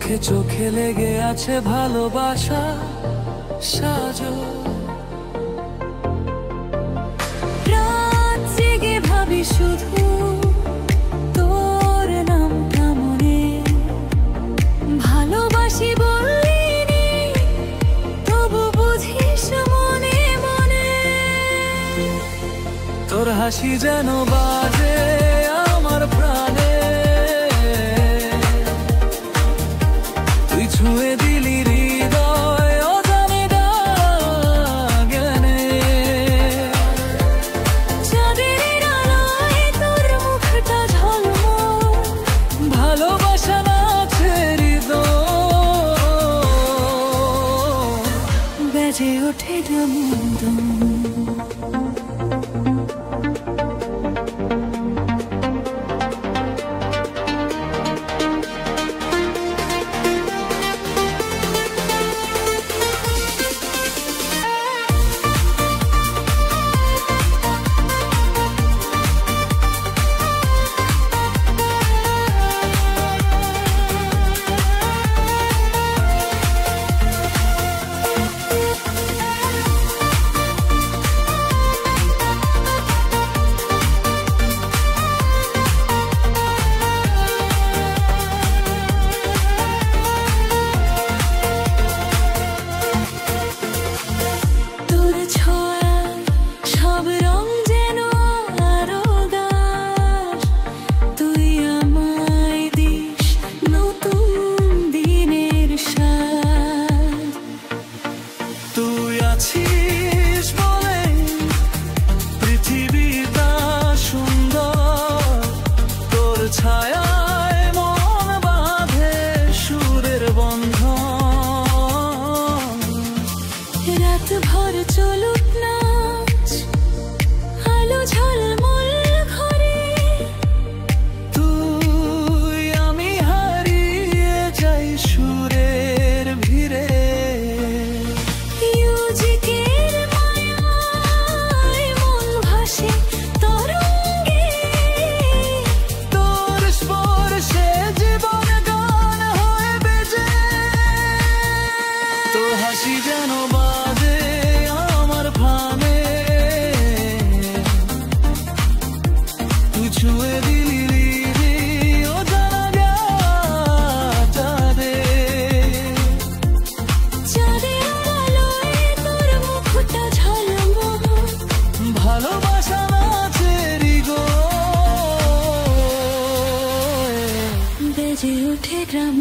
চোখে চোখে লেগে আছে ভালোবাসা সাজো। রাত জেগে ভাবি শুধু তোর নামটা মনে, ভালোবাসি বলিনি তবু বুঝিস মনে মনে। তোর হাসি যেন বাজে আমার প্রাণে, তুই ছুঁয়ে দিলি হৃদয় অজানে জ্ঞানে। চাঁদের আলোয় তোর মুখটা ঝলমল, ভালোবাসা নাচে হৃদয়, বেজে ওঠে ডমডম। তুই আছিস বলে পৃথিবীটা সুন্দর, তোর ছায়ায় মন বাঁধে সুরের বন্ধন। রাত ভর চলুক নাচ আলো ঝলমল ঘরে, তুই আমি হারিয়ে যাই সুরের ভিড়ে। মিউজিকের মায়ায় মন ভাসে তরঙ্গে, তোর স্পর্শে জীবন গান হয়ে বেজে। তোর হাসি যেন বাজে আমার প্রাণে, তুই ছুঁয়ে দিলি অজানা চাঁদে। চাঁদের আলোয় তোর মুখটা ঝলমল, ভালোবাসা নাচে হৃদয়, বেজে ওঠে গ্রাম।